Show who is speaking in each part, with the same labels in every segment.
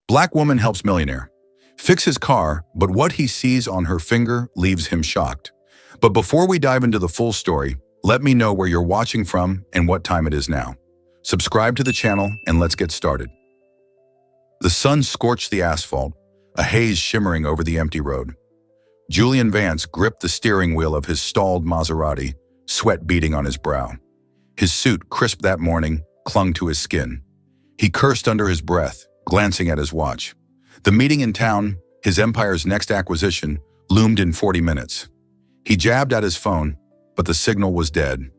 Speaker 1: Black woman helps millionaire fix his car, but what he sees on her finger leaves him shocked. But before we dive into the full story, let me know where you're watching from and what time it is now. Subscribe to the channel and let's get started. The sun scorched the asphalt, a haze shimmering over the empty road. Julian Vance gripped the steering wheel of his stalled Maserati, sweat beading on his brow. His suit, crisp that morning, clung to his skin. He cursed under his breath, glancing at his watch. The meeting in town, his empire's next acquisition, loomed in 40 minutes. He jabbed at his phone, but the signal was dead.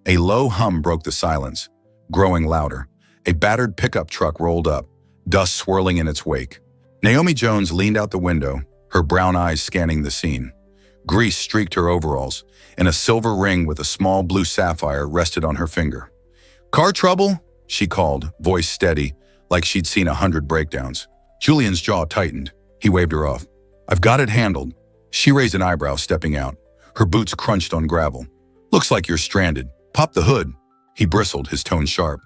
Speaker 1: A low hum broke the silence, growing louder. A battered pickup truck rolled up, dust swirling in its wake. Naomi Jones leaned out the window, her brown eyes scanning the scene. Grease streaked her overalls, and a silver ring with a small blue sapphire rested on her finger. "Car trouble?" she called, voice steady, like she'd seen 100 breakdowns. Julian's jaw tightened. He waved her off. "I've got it handled." She raised an eyebrow, stepping out. Her boots crunched on gravel. "Looks like you're stranded. Pop the hood." He bristled, his tone sharp.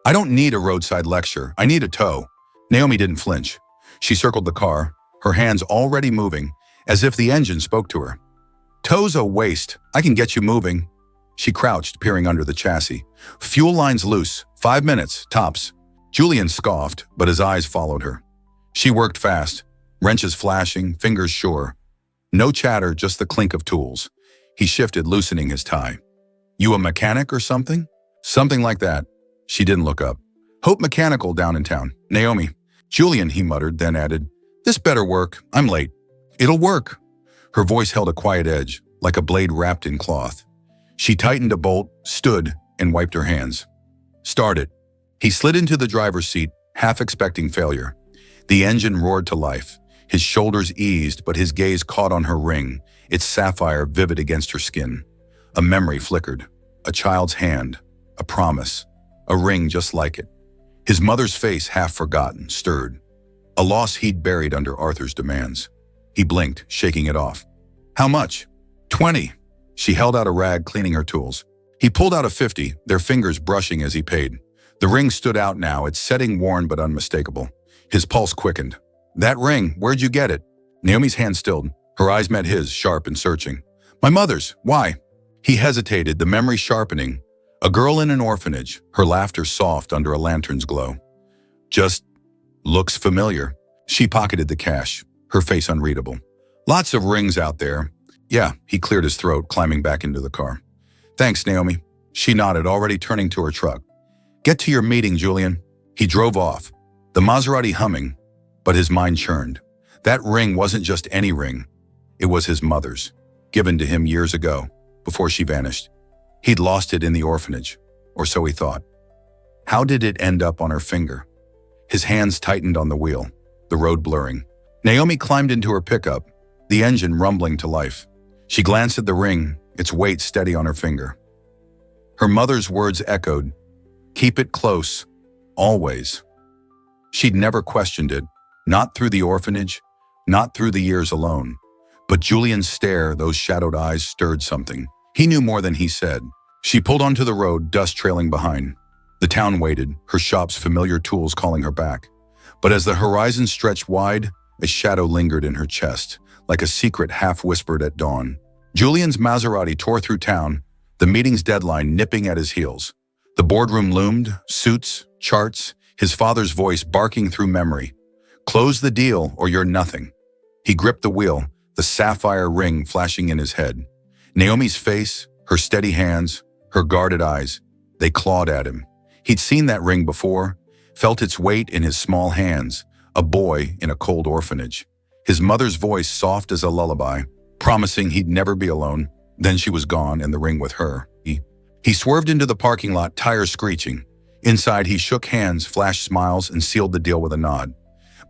Speaker 1: "I don't need a roadside lecture. I need a tow." Naomi didn't flinch. She circled the car, her hands already moving, as if the engine spoke to her. "Tow's a waste. I can get you moving." She crouched, peering under the chassis. "Fuel line's loose. 5 minutes, tops." Julian scoffed, but his eyes followed her. She worked fast, wrenches flashing, fingers sure. No chatter, just the clink of tools. He shifted, loosening his tie. "You a mechanic or something?" "Something like that." She didn't look up. "Hope Mechanical down in town. Naomi." "Julian," he muttered, then added, "This better work. I'm late." "It'll work." Her voice held a quiet edge, like a blade wrapped in cloth. She tightened a bolt, stood, and wiped her hands. "Start it." He slid into the driver's seat, half expecting failure. The engine roared to life. His shoulders eased, but his gaze caught on her ring, its sapphire vivid against her skin. A memory flickered. A child's hand. A promise. A ring just like it. His mother's face, half forgotten, stirred. A loss he'd buried under Arthur's demands. He blinked, shaking it off. "How much?" "20. She held out a rag, cleaning her tools. He pulled out a 50, their fingers brushing as he paid. The ring stood out now, its setting worn but unmistakable. His pulse quickened. "That ring, where'd you get it?" Naomi's hand stilled. Her eyes met his, sharp and searching. "My mother's. Why?" He hesitated, the memory sharpening. A girl in an orphanage, her laughter soft under a lantern's glow. "Just looks familiar." She pocketed the cash, her face unreadable. "Lots of rings out there." "Yeah," he cleared his throat, climbing back into the car. "Thanks, Naomi." She nodded, already turning to her truck. "Get to your meeting, Julian." He drove off, the Maserati humming, but his mind churned. That ring wasn't just any ring. It was his mother's, given to him years ago, before she vanished. He'd lost it in the orphanage, or so he thought. How did it end up on her finger? His hands tightened on the wheel, the road blurring. Naomi climbed into her pickup, the engine rumbling to life. She glanced at the ring, its weight steady on her finger. Her mother's words echoed, "Keep it close, always." She'd never questioned it, not through the orphanage, not through the years alone. But Julian's stare, those shadowed eyes, stirred something. He knew more than he said. She pulled onto the road, dust trailing behind. The town waited, her shop's familiar tools calling her back. But as the horizon stretched wide, a shadow lingered in her chest, like a secret half whispered at dawn. Julian's Maserati tore through town, the meeting's deadline nipping at his heels. The boardroom loomed, suits, charts, his father's voice barking through memory. "Close the deal or you're nothing." He gripped the wheel, the sapphire ring flashing in his head. Naomi's face, her steady hands, her guarded eyes, they clawed at him. He'd seen that ring before, felt its weight in his small hands, a boy in a cold orphanage. His mother's voice soft as a lullaby, promising he'd never be alone. Then she was gone and the ring with her. He swerved into the parking lot, tires screeching. Inside, he shook hands, flashed smiles, and sealed the deal with a nod.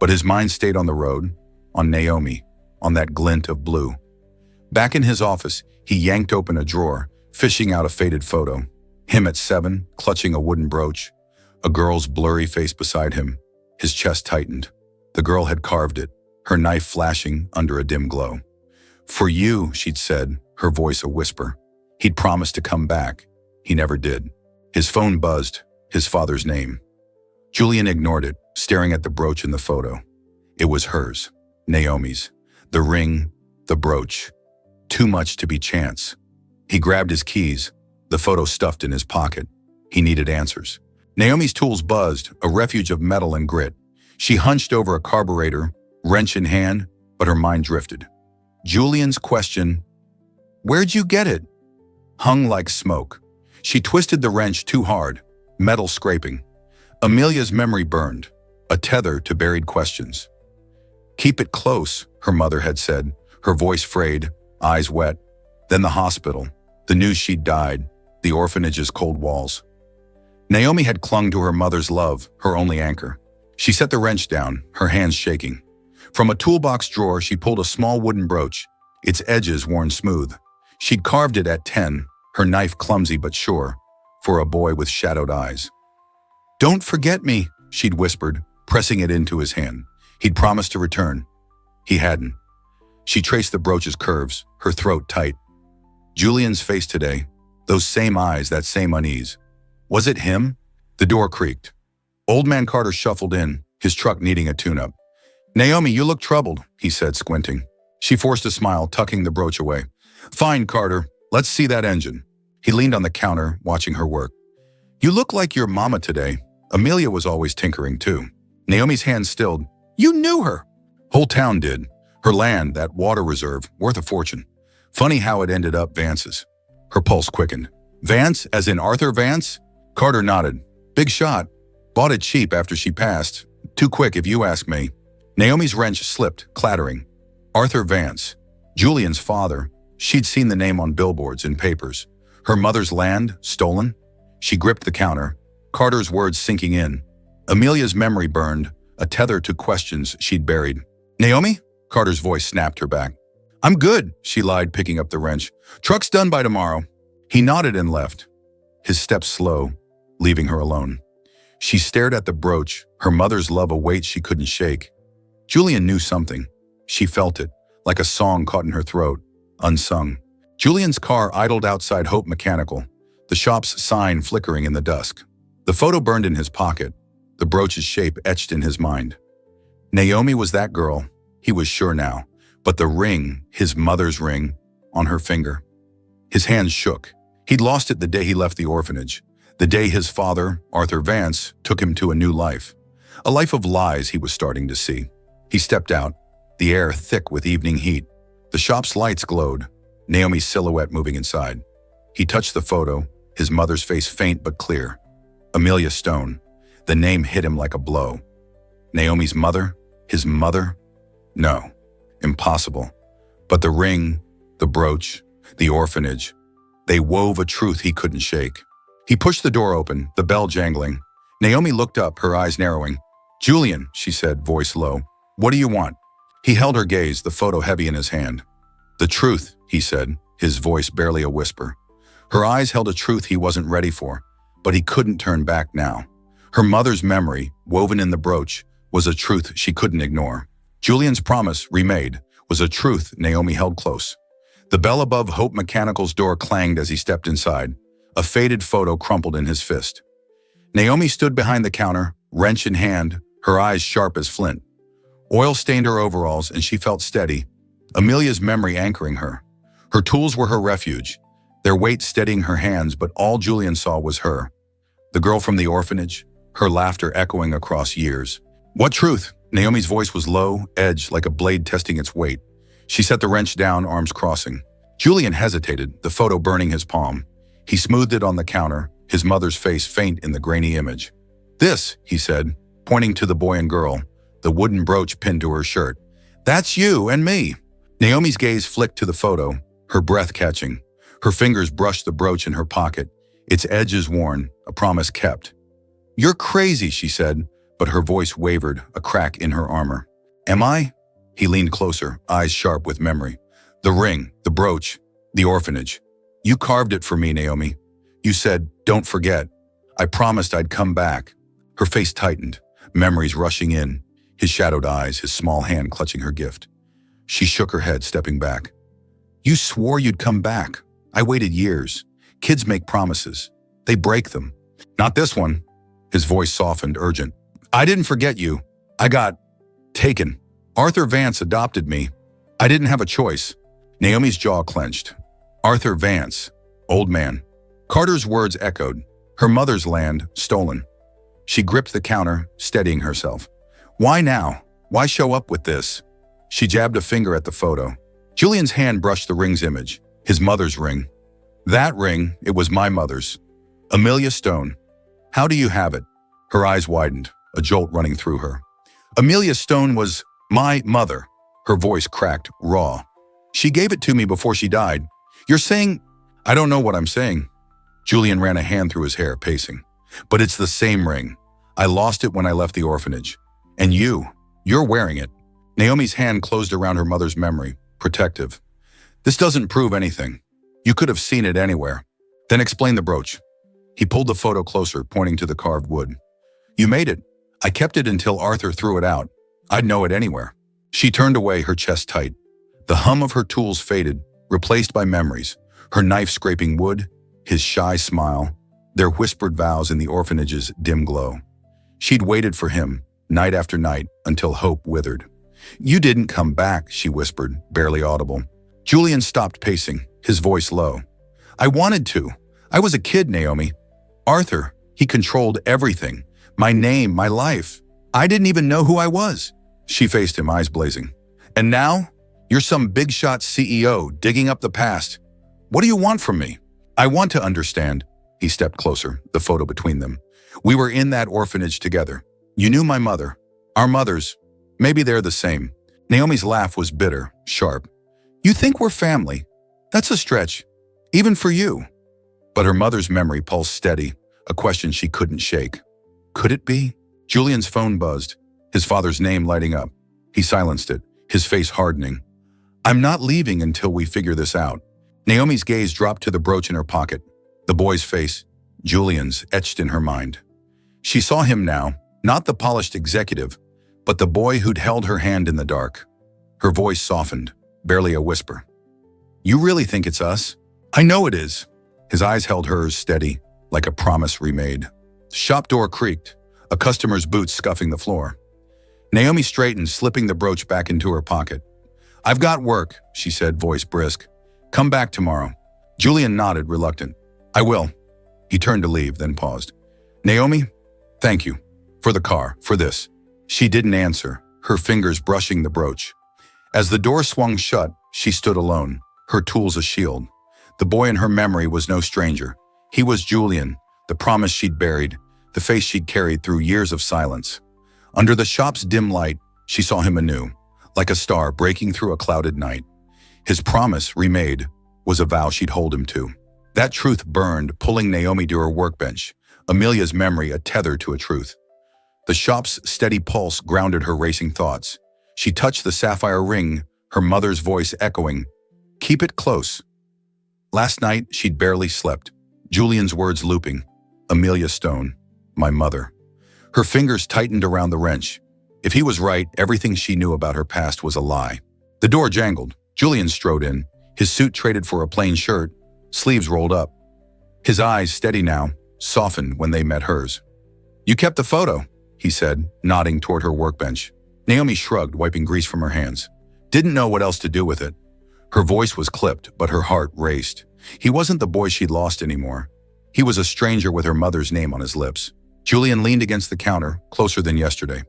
Speaker 1: But his mind stayed on the road, on Naomi, on that glint of blue. Back in his office, he yanked open a drawer, fishing out a faded photo. Him at 7, clutching a wooden brooch. A girl's blurry face beside him. His chest tightened. The girl had carved it, her knife flashing under a dim glow. "For you," she'd said, her voice a whisper. He'd promised to come back. He never did. His phone buzzed, his father's name. Julian ignored it, staring at the brooch in the photo. It was hers, Naomi's. The ring, the brooch. Too much to be chance. He grabbed his keys, the photo stuffed in his pocket. He needed answers. Naomi's tools buzzed, a refuge of metal and grit. She hunched over a carburetor, wrench in hand, but her mind drifted. Julian's question, "Where'd you get it?" hung like smoke. She twisted the wrench too hard, metal scraping. Amelia's memory burned, a tether to buried questions. "Keep it close," her mother had said, her voice frayed, eyes wet. Then the hospital, the news she'd died, the orphanage's cold walls. Naomi had clung to her mother's love, her only anchor. She set the wrench down, her hands shaking. From a toolbox drawer, she pulled a small wooden brooch, its edges worn smooth. She'd carved it at 10, her knife clumsy but sure, for a boy with shadowed eyes. "Don't forget me," she'd whispered, pressing it into his hand. He'd promised to return. He hadn't. She traced the brooch's curves, her throat tight. Julian's face today, those same eyes, that same unease. Was it him? The door creaked. Old man Carter shuffled in, his truck needing a tune-up. "Naomi, you look troubled," he said, squinting. She forced a smile, tucking the brooch away. "Fine, Carter. Let's see that engine." He leaned on the counter, watching her work. "You look like your mama today." Amelia was always tinkering, too. Naomi's hands stilled. "You knew her." Whole town did. Her land, that water reserve, worth a fortune. Funny how it ended up Vance's. Her pulse quickened. "Vance, as in Arthur Vance?" Carter nodded. "Big shot. Bought it cheap after she passed. Too quick if you ask me." Naomi's wrench slipped, clattering. Arthur Vance. Julian's father. She'd seen the name on billboards and papers. Her mother's land, stolen? She gripped the counter, Carter's words sinking in. Amelia's memory burned, a tether to questions she'd buried. "Naomi?" Carter's voice snapped her back. "I'm good," she lied, picking up the wrench. "Truck's done by tomorrow." He nodded and left, his steps slow, leaving her alone. She stared at the brooch, her mother's love a weight she couldn't shake. Julian knew something. She felt it, like a song caught in her throat, unsung. Julian's car idled outside Hope Mechanical, the shop's sign flickering in the dusk. The photo burned in his pocket, the brooch's shape etched in his mind. Naomi was that girl, he was sure now, but the ring, his mother's ring, on her finger. His hands shook. He'd lost it the day he left the orphanage, the day his father, Arthur Vance, took him to a new life. A life of lies he was starting to see. He stepped out, the air thick with evening heat. The shop's lights glowed, Naomi's silhouette moving inside. He touched the photo, his mother's face faint but clear. Amelia Stone. The name hit him like a blow. Naomi's mother? His mother? No. Impossible. But the ring, the brooch, the orphanage, they wove a truth he couldn't shake. He pushed the door open, the bell jangling. Naomi looked up, her eyes narrowing. "Julian," she said, voice low. "What do you want?" He held her gaze, the photo heavy in his hand. "The truth," he said, his voice barely a whisper. Her eyes held a truth he wasn't ready for, but he couldn't turn back now. Her mother's memory, woven in the brooch, was a truth she couldn't ignore. Julian's promise, remade, was a truth Naomi held close. The bell above Hope Mechanical's door clanged as he stepped inside. A faded photo crumpled in his fist. Naomi stood behind the counter, wrench in hand, her eyes sharp as flint. Oil stained her overalls and she felt steady, Amelia's memory anchoring her. Her tools were her refuge, their weight steadying her hands, but all Julian saw was her. The girl from the orphanage, her laughter echoing across years. "What truth?" Naomi's voice was low, edged like a blade testing its weight. She set the wrench down, arms crossing. Julian hesitated, the photo burning his palm. He smoothed it on the counter, his mother's face faint in the grainy image. "This," he said, pointing to the boy and girl, the wooden brooch pinned to her shirt. "That's you and me." Naomi's gaze flicked to the photo, her breath catching. Her fingers brushed the brooch in her pocket, its edges worn, a promise kept. "You're crazy," she said, but her voice wavered, a crack in her armor. "Am I?" He leaned closer, eyes sharp with memory. "The ring, the brooch, the orphanage. You carved it for me, Naomi. You said, 'Don't forget.' I promised I'd come back." Her face tightened, memories rushing in, his shadowed eyes, his small hand clutching her gift. She shook her head, stepping back. "You swore you'd come back. I waited years. Kids make promises. They break them. Not this one." His voice softened, urgent. "I didn't forget you. I got taken." Arthur Vance adopted me. I didn't have a choice. Naomi's jaw clenched. Arthur Vance, old man. Carter's words echoed. Her mother's land, stolen. She gripped the counter, steadying herself. Why now? Why show up with this? She jabbed a finger at the photo. Julian's hand brushed the ring's image. His mother's ring. That ring, it was my mother's. Amelia Stone. How do you have it? Her eyes widened, a jolt running through her. Amelia Stone was my mother. Her voice cracked, raw. She gave it to me before she died. You're saying... I don't know what I'm saying. Julian ran a hand through his hair, pacing. But it's the same ring. I lost it when I left the orphanage. And you're wearing it. Naomi's hand closed around her mother's memory, protective. This doesn't prove anything. You could have seen it anywhere. Then explain the brooch. He pulled the photo closer, pointing to the carved wood. You made it. I kept it until Arthur threw it out. I'd know it anywhere. She turned away, her chest tight. The hum of her tools faded, replaced by memories. Her knife scraping wood, his shy smile, their whispered vows in the orphanage's dim glow. She'd waited for him, night after night, until hope withered. You didn't come back, she whispered, barely audible. Julian stopped pacing, his voice low. I wanted to. I was a kid, Naomi. Arthur, he controlled everything. My name, my life. I didn't even know who I was. She faced him, eyes blazing. And now, you're some big-shot CEO digging up the past. What do you want from me? I want to understand. He stepped closer, the photo between them. We were in that orphanage together. You knew my mother. Our mothers. Maybe they're the same. Naomi's laugh was bitter, sharp. You think we're family? That's a stretch. Even for you. But her mother's memory pulsed steady, a question she couldn't shake. Could it be? Julian's phone buzzed, his father's name lighting up. He silenced it, his face hardening. I'm not leaving until we figure this out. Naomi's gaze dropped to the brooch in her pocket. The boy's face, Julian's, etched in her mind. She saw him now, not the polished executive, but the boy who'd held her hand in the dark. Her voice softened, barely a whisper. You really think it's us? I know it is. His eyes held hers steady, like a promise remade. The shop door creaked, a customer's boots scuffing the floor. Naomi straightened, slipping the brooch back into her pocket. I've got work, she said, voice brisk. Come back tomorrow. Julian nodded, reluctant. I will. He turned to leave, then paused. Naomi, thank you. For the car, for this. She didn't answer, her fingers brushing the brooch. As the door swung shut, she stood alone, her tools a shield. The boy in her memory was no stranger. He was Julian, the promise she'd buried, the face she'd carried through years of silence. Under the shop's dim light, she saw him anew, like a star breaking through a clouded night. His promise, remade, was a vow she'd hold him to. That truth burned, pulling Naomi to her workbench, Amelia's memory a tether to a truth. The shop's steady pulse grounded her racing thoughts. She touched the sapphire ring, her mother's voice echoing, Keep it close. Last night, she'd barely slept. Julian's words looping, Amelia Stone, my mother. Her fingers tightened around the wrench. If he was right, everything she knew about her past was a lie. The door jangled. Julian strode in, his suit traded for a plain shirt, sleeves rolled up. His eyes, steady now, softened when they met hers. You kept the photo, he said, nodding toward her workbench. Naomi shrugged, wiping grease from her hands. Didn't know what else to do with it. Her voice was clipped, but her heart raced. He wasn't the boy she'd lost anymore. He was a stranger with her mother's name on his lips. Julian leaned against the counter, closer than yesterday.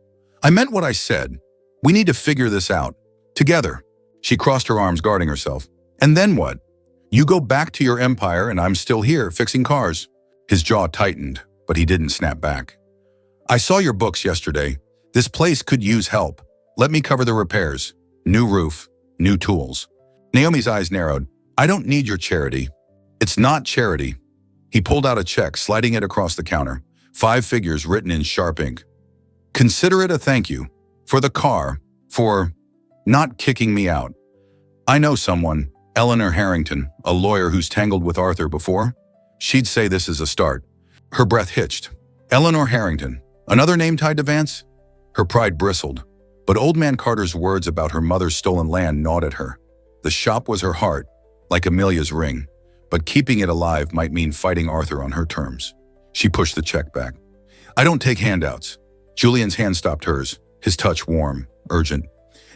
Speaker 1: I meant what I said. We need to figure this out. Together. She crossed her arms, guarding herself. And then what? You go back to your empire and I'm still here, fixing cars. His jaw tightened, but he didn't snap back. I saw your books yesterday. This place could use help. Let me cover the repairs. New roof, new tools. Naomi's eyes narrowed. I don't need your charity. It's not charity. He pulled out a check, sliding it across the counter. 5 figures written in sharp ink. Consider it a thank you. For the car. For not kicking me out. I know someone, Eleanor Harrington, a lawyer who's tangled with Arthur before. She'd say this is a start. Her breath hitched. Eleanor Harrington. Another name tied to Vance? Her pride bristled. But old man Carter's words about her mother's stolen land gnawed at her. The shop was her heart, like Amelia's ring. But keeping it alive might mean fighting Arthur on her terms. She pushed the check back. I don't take handouts. Julian's hand stopped hers, his touch warm, urgent.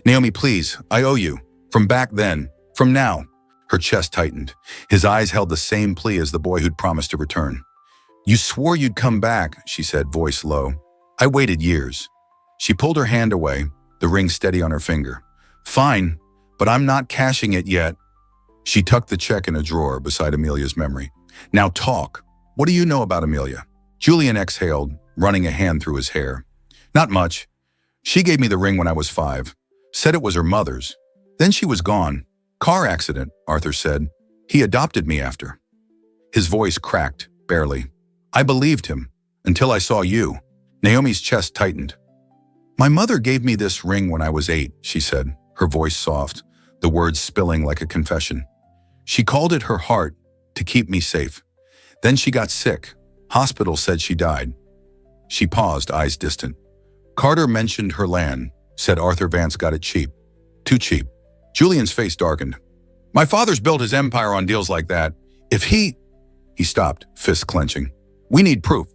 Speaker 1: Naomi, please, I owe you. From back then, from now. Her chest tightened. His eyes held the same plea as the boy who'd promised to return. You swore you'd come back, she said, voice low. I waited years. She pulled her hand away, the ring steady on her finger. Fine, but I'm not cashing it yet. She tucked the check in a drawer beside Amelia's memory. Now talk. What do you know about Amelia? Julian exhaled, running a hand through his hair. Not much. She gave me the ring when I was 5. Said it was her mother's. Then she was gone. Car accident, Arthur said. He adopted me after. His voice cracked, barely. I believed him, until I saw you. Naomi's chest tightened. My mother gave me this ring when I was 8, she said, her voice soft, the words spilling like a confession. She called it her heart to keep me safe. Then she got sick. Hospital said she died. She paused, eyes distant. Carter mentioned her land, said Arthur Vance got it cheap. Too cheap. Julian's face darkened. My father's built his empire on deals like that. If he stopped, fists clenching. We need proof.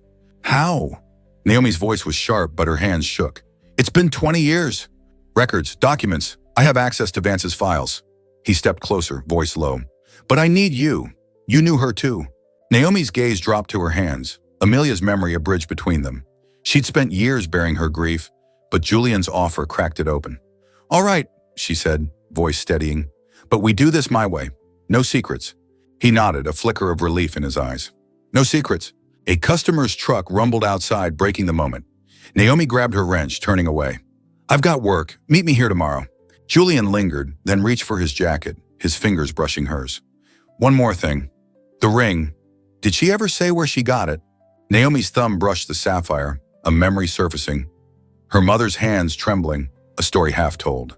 Speaker 1: How? Naomi's voice was sharp, but her hands shook. It's been 20 years. Records, documents. I have access to Vance's files. He stepped closer, voice low. But I need you. You knew her too. Naomi's gaze dropped to her hands, Amelia's memory a bridge between them. She'd spent years bearing her grief, but Julian's offer cracked it open. All right, she said, voice steadying. But we do this my way. No secrets. He nodded, a flicker of relief in his eyes. No secrets. A customer's truck rumbled outside, breaking the moment. Naomi grabbed her wrench, turning away. I've got work. Meet me here tomorrow. Julian lingered, then reached for his jacket, his fingers brushing hers. One more thing. The ring. Did she ever say where she got it? Naomi's thumb brushed the sapphire, a memory surfacing. Her mother's hands trembling, a story half told.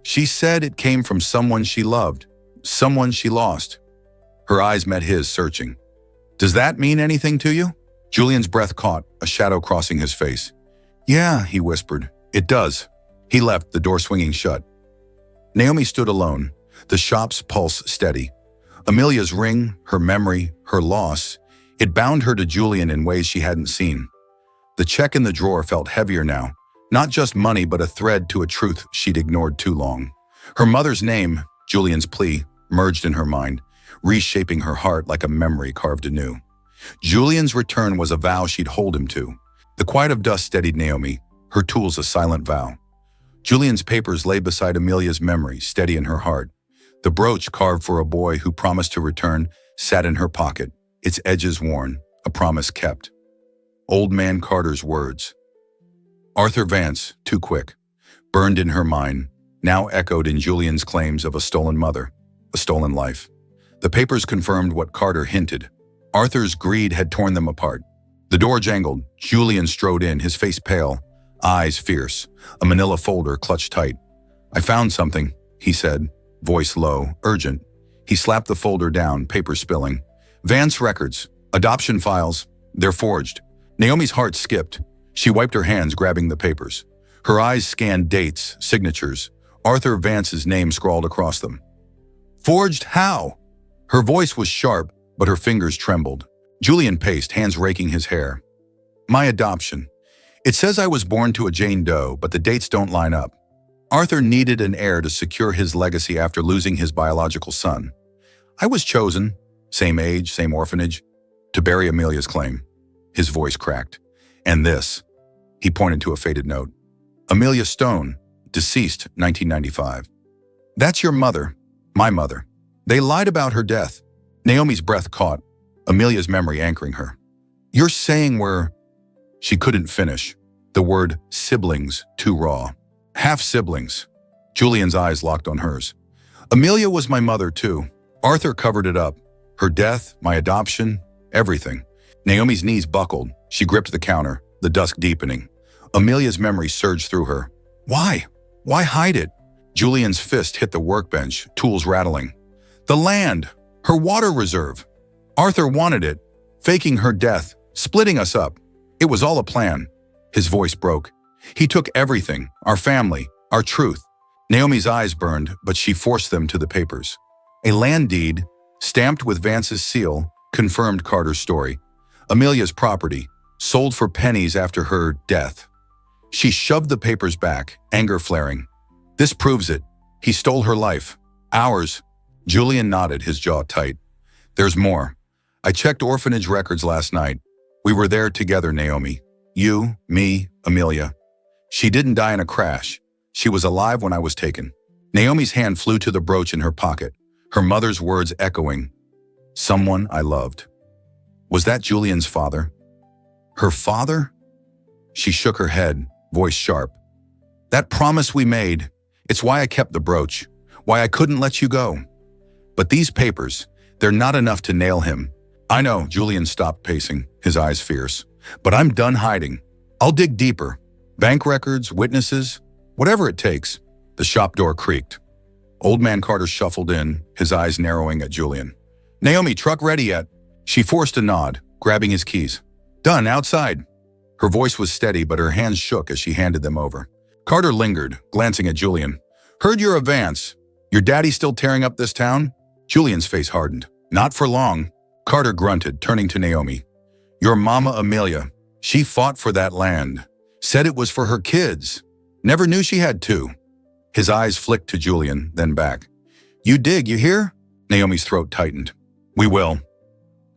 Speaker 1: She said it came from someone she loved, someone she lost. Her eyes met his, searching. Does that mean anything to you? Julian's breath caught, a shadow crossing his face. Yeah, he whispered. It does. He left, the door swinging shut. Naomi stood alone, the shop's pulse steady. Amelia's ring, her memory, her loss, it bound her to Julian in ways she hadn't seen. The check in the drawer felt heavier now, not just money but a thread to a truth she'd ignored too long. Her mother's name, Julian's plea, merged in her mind, reshaping her heart like a memory carved anew. Julian's return was a vow she'd hold him to. The quiet of Dusk steadied Naomi, her tools a silent vow. Julian's papers lay beside Amelia's memory, steady in her heart. The brooch carved for a boy who promised to return sat in her pocket, its edges worn, a promise kept. Old man Carter's words. Arthur Vance, too quick, burned in her mind, now echoed in Julian's claims of a stolen mother, a stolen life. The papers confirmed what Carter hinted. Arthur's greed had torn them apart. The door jangled. Julian strode in, his face pale, eyes fierce, a manila folder clutched tight. I found something, he said, voice low, urgent. He slapped the folder down, paper spilling. Vance records, adoption files, they're forged. Naomi's heart skipped. She wiped her hands, grabbing the papers. Her eyes scanned dates, signatures, Arthur Vance's name scrawled across them. Forged how? Her voice was sharp, but her fingers trembled. Julian paced, hands raking his hair. My adoption. It says I was born to a Jane Doe, but the dates don't line up. Arthur needed an heir to secure his legacy after losing his biological son. I was chosen, same age, same orphanage, to bury Amelia's claim. His voice cracked. And this. He pointed to a faded note. Amelia Stone, deceased 1995. That's your mother, my mother. They lied about her death. Naomi's breath caught, Amelia's memory anchoring her. You're saying we're... She couldn't finish. The word siblings too raw. Half-siblings. Julian's eyes locked on hers. Amelia was my mother too. Arthur covered it up. Her death, my adoption, everything. Naomi's knees buckled. She gripped the counter, the dusk deepening. Amelia's memory surged through her. Why? Why hide it? Julian's fist hit the workbench, tools rattling. The land, her water reserve. Arthur wanted it, faking her death, splitting us up. It was all a plan. His voice broke. He took everything, our family, our truth. Naomi's eyes burned, but she forced them to the papers. A land deed, stamped with Vance's seal, confirmed Carter's story. Amelia's property, sold for pennies after her death. She shoved the papers back, anger flaring. This proves it. He stole her life. Ours. Julian nodded, his jaw tight. There's more. I checked orphanage records last night. We were there together, Naomi. You, me, Amelia. She didn't die in a crash. She was alive when I was taken. Naomi's hand flew to the brooch in her pocket, her mother's words echoing. Someone I loved. Was that Julian's father? Her father? She shook her head, voice sharp. That promise we made, it's why I kept the brooch, why I couldn't let you go. But these papers, they're not enough to nail him. I know, Julian stopped pacing, his eyes fierce. But I'm done hiding. I'll dig deeper. Bank records, witnesses, whatever it takes. The shop door creaked. Old man Carter shuffled in, his eyes narrowing at Julian. Naomi, truck ready yet? She forced a nod, grabbing his keys. Done, outside. Her voice was steady, but her hands shook as she handed them over. Carter lingered, glancing at Julian. Heard you're a Vance. Your daddy still tearing up this town? Julian's face hardened. Not for long. Carter grunted, turning to Naomi. Your mama Amelia. She fought for that land. Said it was for her kids. Never knew she had two. His eyes flicked to Julian, then back. You dig, you hear? Naomi's throat tightened. We will.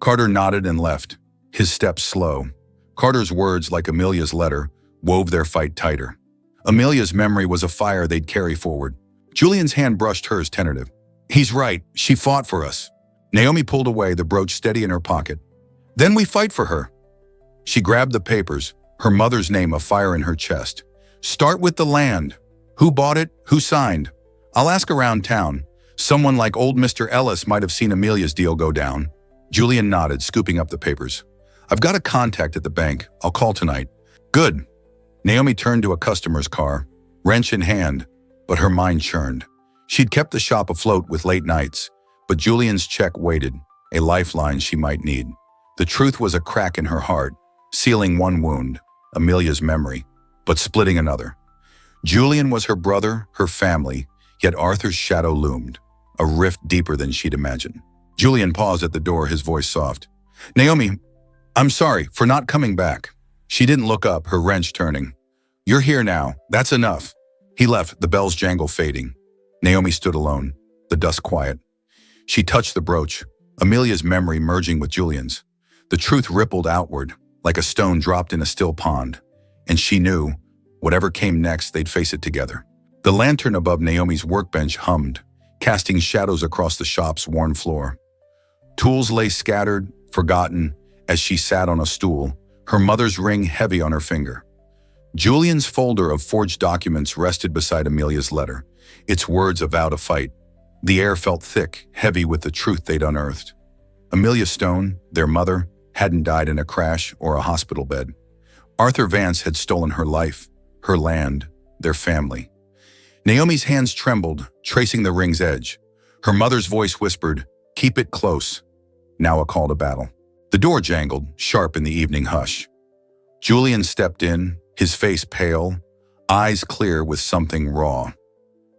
Speaker 1: Carter nodded and left, his steps slow. Carter's words, like Amelia's letter, wove their fight tighter. Amelia's memory was a fire they'd carry forward. Julian's hand brushed hers, tentative. He's right, she fought for us. Naomi pulled away, the brooch steady in her pocket. Then we fight for her. She grabbed the papers, her mother's name afire in her chest. Start with the land. Who bought it? Who signed? I'll ask around town. Someone like old Mr. Ellis might have seen Amelia's deal go down. Julian nodded, scooping up the papers. I've got a contact at the bank. I'll call tonight. Good. Naomi turned to a customer's car, wrench in hand, but her mind churned. She'd kept the shop afloat with late nights, but Julian's check waited, a lifeline she might need. The truth was a crack in her heart, sealing one wound, Amelia's memory, but splitting another. Julian was her brother, her family, yet Arthur's shadow loomed, a rift deeper than she'd imagined. Julian paused at the door, his voice soft. Naomi, I'm sorry for not coming back. She didn't look up, her wrench turning. You're here now. That's enough. He left, the bell's jangle fading. Naomi stood alone, the dusk quiet. She touched the brooch, Amelia's memory merging with Julian's. The truth rippled outward, like a stone dropped in a still pond. And she knew, whatever came next, they'd face it together. The lantern above Naomi's workbench hummed, casting shadows across the shop's worn floor. Tools lay scattered, forgotten, as she sat on a stool, her mother's ring heavy on her finger. Julian's folder of forged documents rested beside Amelia's letter, its words a vow to fight. The air felt thick, heavy with the truth they'd unearthed. Amelia Stone, their mother, hadn't died in a crash or a hospital bed. Arthur Vance had stolen her life, her land, their family. Naomi's hands trembled, tracing the ring's edge. Her mother's voice whispered, "Keep it close." Now a call to battle. The door jangled, sharp in the evening hush. Julian stepped in, his face pale, eyes clear with something raw.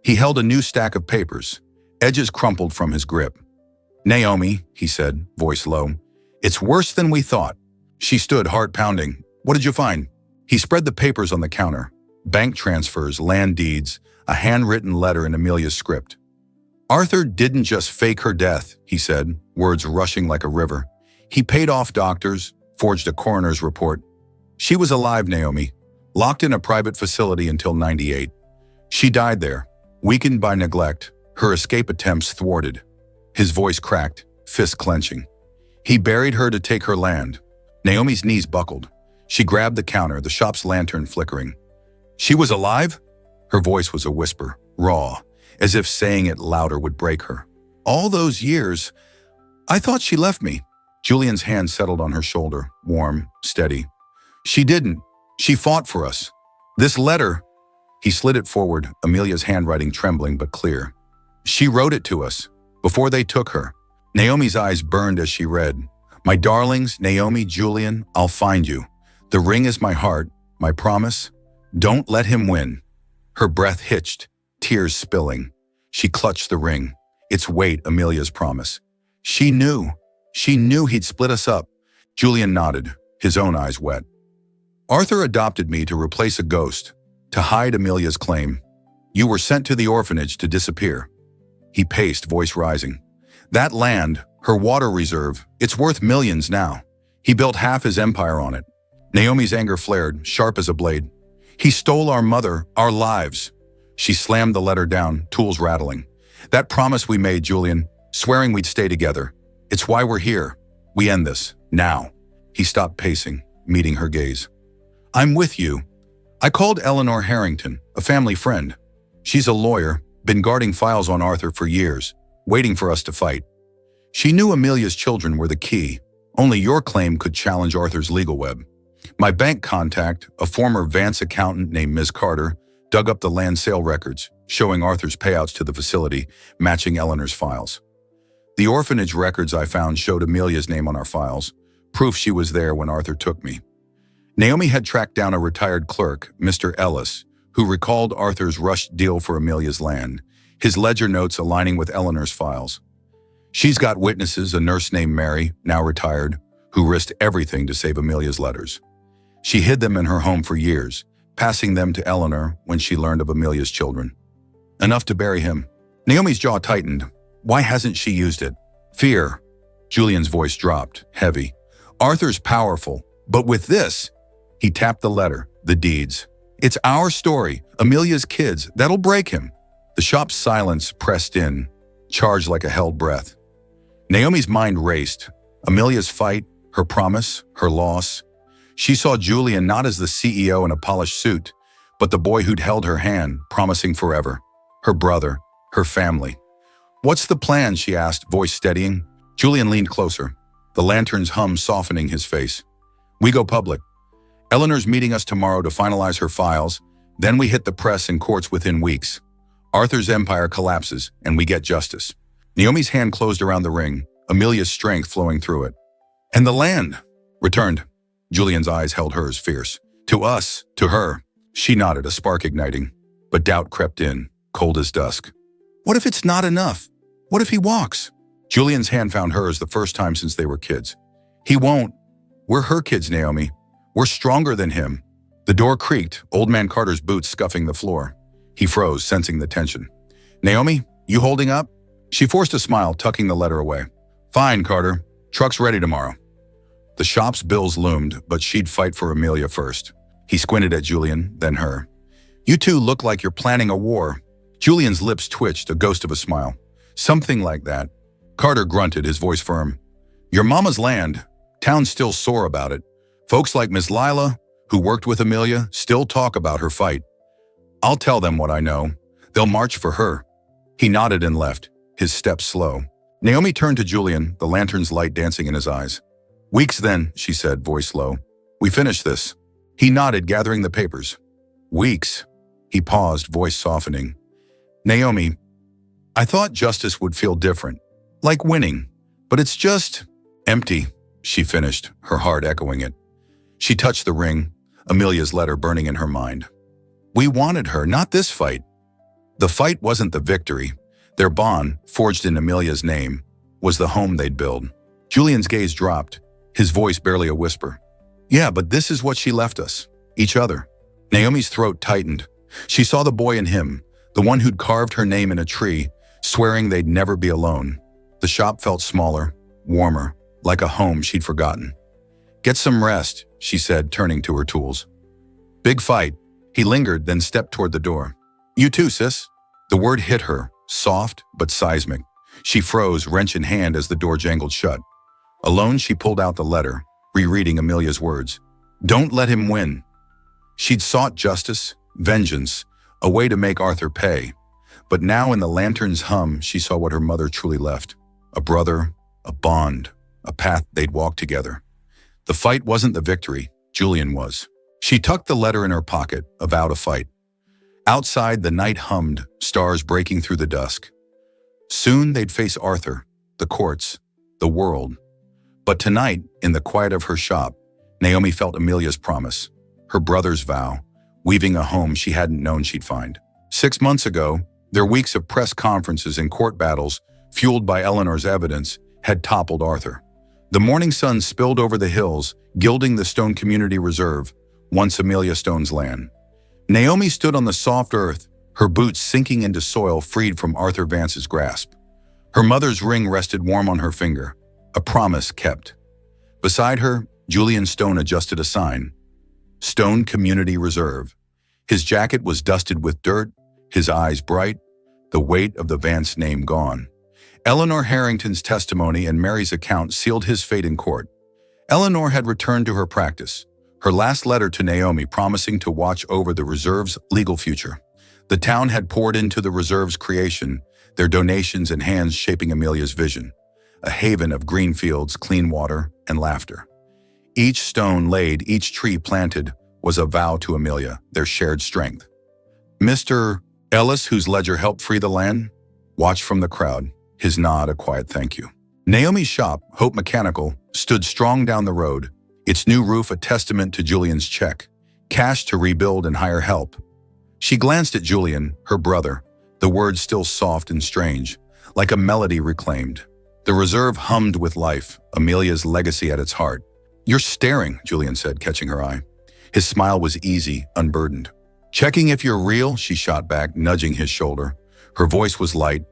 Speaker 1: He held a new stack of papers, edges crumpled from his grip. Naomi, he said, voice low, it's worse than we thought. She stood, heart pounding. What did you find? He spread the papers on the counter. Bank transfers, land deeds, a handwritten letter in Amelia's script. Arthur didn't just fake her death, he said, words rushing like a river. He paid off doctors, forged a coroner's report. She was alive, Naomi, locked in a private facility until 98. She died there, weakened by neglect, her escape attempts thwarted. His voice cracked, fist clenching. He buried her to take her land. Naomi's knees buckled. She grabbed the counter, the shop's lantern flickering. She was alive? Her voice was a whisper, raw, as if saying it louder would break her. All those years, I thought she left me. Julian's hand settled on her shoulder, warm, steady. She didn't. She fought for us. This letter, he slid it forward, Amelia's handwriting trembling but clear. She wrote it to us, before they took her. Naomi's eyes burned as she read. My darlings, Naomi, Julian, I'll find you. The ring is my heart, my promise. Don't let him win. Her breath hitched, tears spilling. She clutched the ring, its weight Amelia's promise. She knew he'd split us up. Julian nodded, his own eyes wet. Arthur adopted me to replace a ghost, to hide Amelia's claim. You were sent to the orphanage to disappear. He paced, voice rising. That land, her water reserve, it's worth millions now. He built half his empire on it. Naomi's anger flared, sharp as a blade. He stole our mother, our lives. She slammed the letter down, tools rattling. That promise we made, Julian, swearing we'd stay together. It's why we're here. We end this, now. He stopped pacing, meeting her gaze. I'm with you. I called Eleanor Harrington, a family friend. She's a lawyer, been guarding files on Arthur for years, waiting for us to fight. She knew Amelia's children were the key. Only your claim could challenge Arthur's legal web. My bank contact, a former Vance accountant named Ms. Carter, dug up the land sale records, showing Arthur's payouts to the facility, matching Eleanor's files. The orphanage records I found showed Amelia's name on our files, proof she was there when Arthur took me. Naomi had tracked down a retired clerk, Mr. Ellis, who recalled Arthur's rushed deal for Amelia's land, his ledger notes aligning with Eleanor's files. She's got witnesses, a nurse named Mary, now retired, who risked everything to save Amelia's letters. She hid them in her home for years, passing them to Eleanor when she learned of Amelia's children. Enough to bury him. Naomi's jaw tightened. Why hasn't she used it? Fear. Julian's voice dropped, heavy. Arthur's powerful, but with this, he tapped the letter, the deeds. It's our story, Amelia's kids, that'll break him. The shop's silence pressed in, charged like a held breath. Naomi's mind raced. Amelia's fight, her promise, her loss. She saw Julian not as the CEO in a polished suit, but the boy who'd held her hand, promising forever. Her brother, her family. What's the plan, she asked, voice steadying. Julian leaned closer, the lantern's hum softening his face. We go public. Eleanor's meeting us tomorrow to finalize her files, then we hit the press and courts within weeks. Arthur's empire collapses, and we get justice. Naomi's hand closed around the ring, Amelia's strength flowing through it. And the land returned. Julian's eyes held hers fierce. To us, to her. She nodded, a spark igniting. But doubt crept in, cold as dusk. What if it's not enough? What if he walks? Julian's hand found hers the first time since they were kids. He won't. We're her kids, Naomi. We're stronger than him. The door creaked, old man Carter's boots scuffing the floor. He froze, sensing the tension. Naomi, you holding up? She forced a smile, tucking the letter away. Fine, Carter. Truck's ready tomorrow. The shop's bills loomed, but she'd fight for Amelia first. He squinted at Julian, then her. You two look like you're planning a war. Julian's lips twitched, a ghost of a smile. Something like that. Carter grunted, his voice firm. Your mama's land. Town's still sore about it. Folks like Miss Lila, who worked with Amelia, still talk about her fight. I'll tell them what I know. They'll march for her. He nodded and left, his steps slow. Naomi turned to Julian, the lantern's light dancing in his eyes. Weeks then, she said, voice low. We finished this. He nodded, gathering the papers. Weeks. He paused, voice softening. Naomi, I thought justice would feel different, like winning, but it's just empty, she finished, her heart echoing it. She touched the ring, Amelia's letter burning in her mind. We wanted her, not this fight. The fight wasn't the victory. Their bond, forged in Amelia's name, was the home they'd build. Julian's gaze dropped, his voice barely a whisper. Yeah, but this is what she left us, each other. Naomi's throat tightened. She saw the boy in him, the one who'd carved her name in a tree, swearing they'd never be alone. The shop felt smaller, warmer, like a home she'd forgotten. Get some rest, she said, turning to her tools. Big fight. He lingered, then stepped toward the door. You too, sis. The word hit her, soft but seismic. She froze, wrench in hand, as the door jangled shut. Alone, she pulled out the letter, rereading Amelia's words. Don't let him win. She'd sought justice, vengeance, a way to make Arthur pay. But now in the lantern's hum, she saw what her mother truly left. A brother, a bond, a path they'd walk together. The fight wasn't the victory, Julian was. She tucked the letter in her pocket, a vow to fight. Outside, the night hummed, stars breaking through the dusk. Soon they'd face Arthur, the courts, the world. But tonight, in the quiet of her shop, Naomi felt Amelia's promise, her brother's vow, weaving a home she hadn't known she'd find. 6 months ago, their weeks of press conferences and court battles, fueled by Eleanor's evidence, had toppled Arthur. The morning sun spilled over the hills, gilding the Stone Community Reserve, once Amelia Stone's land. Naomi stood on the soft earth, her boots sinking into soil freed from Arthur Vance's grasp. Her mother's ring rested warm on her finger, a promise kept. Beside her, Julian Stone adjusted a sign. Stone Community Reserve. His jacket was dusted with dirt, his eyes bright, the weight of the Vance name gone. Eleanor Harrington's testimony and Mary's account sealed his fate in court. Eleanor had returned to her practice, her last letter to Naomi promising to watch over the reserve's legal future. The town had poured into the reserve's creation, their donations and hands shaping Amelia's vision, a haven of green fields, clean water, and laughter. Each stone laid, each tree planted, was a vow to Amelia, their shared strength. Mr. Ellis, whose ledger helped free the land, watched from the crowd, his nod a quiet thank you. Naomi's shop, Hope Mechanical, stood strong down the road, its new roof a testament to Julian's check, cash to rebuild and hire help. She glanced at Julian, her brother, the words still soft and strange, like a melody reclaimed. The reserve hummed with life, Amelia's legacy at its heart. "You're staring," Julian said, catching her eye. His smile was easy, unburdened. "Checking if you're real," she shot back, nudging his shoulder. Her voice was light,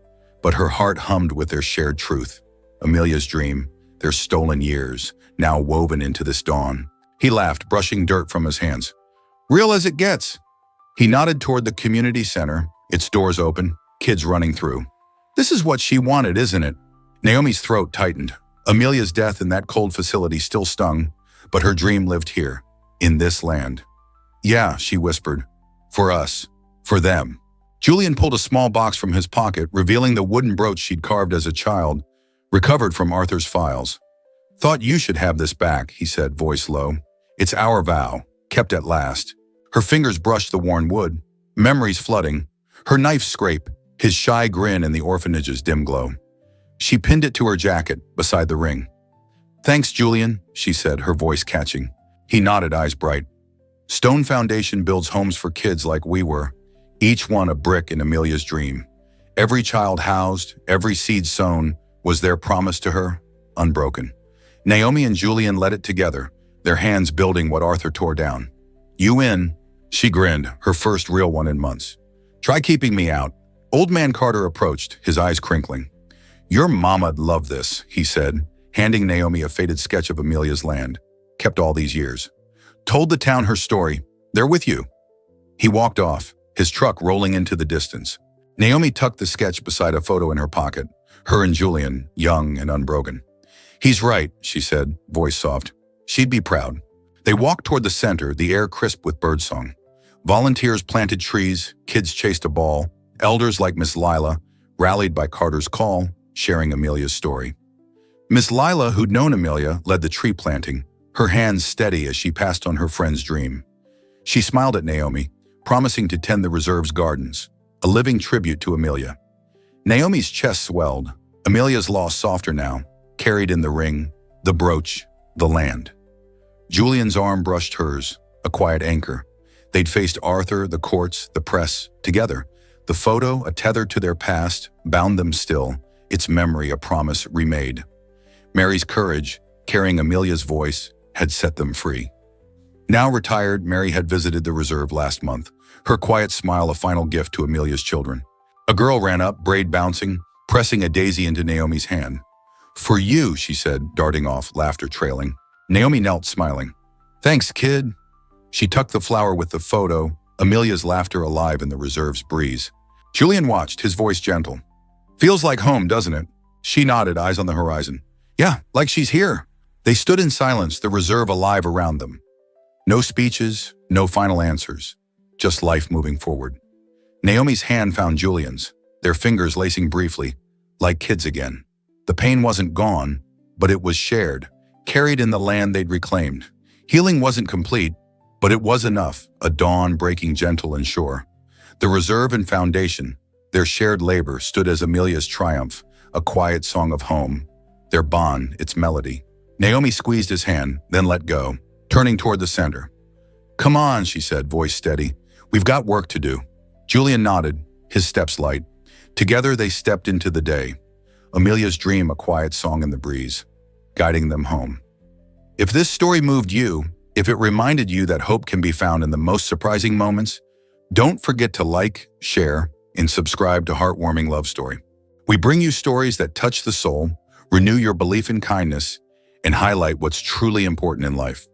Speaker 1: but her heart hummed with their shared truth. Amelia's dream, their stolen years, now woven into this dawn. He laughed, brushing dirt from his hands. "Real as it gets." He nodded toward the community center, its doors open, kids running through. "This is what she wanted, isn't it?" Naomi's throat tightened. Amelia's death in that cold facility still stung, but her dream lived here, in this land. "Yeah," she whispered. "For us. For them." Julian pulled a small box from his pocket, revealing the wooden brooch she'd carved as a child, recovered from Arthur's files. "Thought you should have this back," he said, voice low. "It's our vow, kept at last." Her fingers brushed the worn wood, memories flooding, her knife scrape, his shy grin in the orphanage's dim glow. She pinned it to her jacket, beside the ring. "Thanks, Julian," she said, her voice catching. He nodded, eyes bright. Stone Foundation builds homes for kids like we were, each one a brick in Amelia's dream. Every child housed, every seed sown, was their promise to her, unbroken. Naomi and Julian led it together, their hands building what Arthur tore down. "You in?" She grinned, her first real one in months. "Try keeping me out." Old man Carter approached, his eyes crinkling. "Your mama'd love this," he said, handing Naomi a faded sketch of Amelia's land, kept all these years. "Told the town her story. They're with you." He walked off, his truck rolling into the distance. Naomi tucked the sketch beside a photo in her pocket, her and Julian, young and unbroken. "He's right," she said, voice soft. "She'd be proud." They walked toward the center, the air crisp with birdsong. Volunteers planted trees, kids chased a ball, elders like Miss Lila rallied by Carter's call, sharing Amelia's story. Miss Lila, who'd known Amelia, led the tree planting, her hands steady as she passed on her friend's dream. She smiled at Naomi, promising to tend the reserve's gardens, a living tribute to Amelia. Naomi's chest swelled, Amelia's loss softer now, carried in the ring, the brooch, the land. Julian's arm brushed hers, a quiet anchor. They'd faced Arthur, the courts, the press, together. The photo, a tether to their past, bound them still, its memory a promise remade. Mary's courage, carrying Amelia's voice, had set them free. Now retired, Mary had visited the reserve last month, her quiet smile a final gift to Amelia's children. A girl ran up, braid bouncing, pressing a daisy into Naomi's hand. "For you," she said, darting off, laughter trailing. Naomi knelt, smiling. "Thanks, kid." She tucked the flower with the photo, Amelia's laughter alive in the reserve's breeze. Julian watched, his voice gentle. "Feels like home, doesn't it?" She nodded, eyes on the horizon. "Yeah, like she's here." They stood in silence, the reserve alive around them. No speeches, no final answers, just life moving forward. Naomi's hand found Julian's, their fingers lacing briefly, like kids again. The pain wasn't gone, but it was shared, carried in the land they'd reclaimed. Healing wasn't complete, but it was enough, a dawn breaking gentle and sure. The reserve and foundation, their shared labor, stood as Amelia's triumph, a quiet song of home, their bond, its melody. Naomi squeezed his hand, then let go, turning toward the center. "Come on," she said, voice steady. "We've got work to do." Julian nodded, his steps light. Together they stepped into the day. Amelia's dream, a quiet song in the breeze, guiding them home. If this story moved you, if it reminded you that hope can be found in the most surprising moments, Don't forget to like, share, and subscribe to Heartwarming Love Story. We bring you stories that touch the soul, renew your belief in kindness, and highlight what's truly important in life.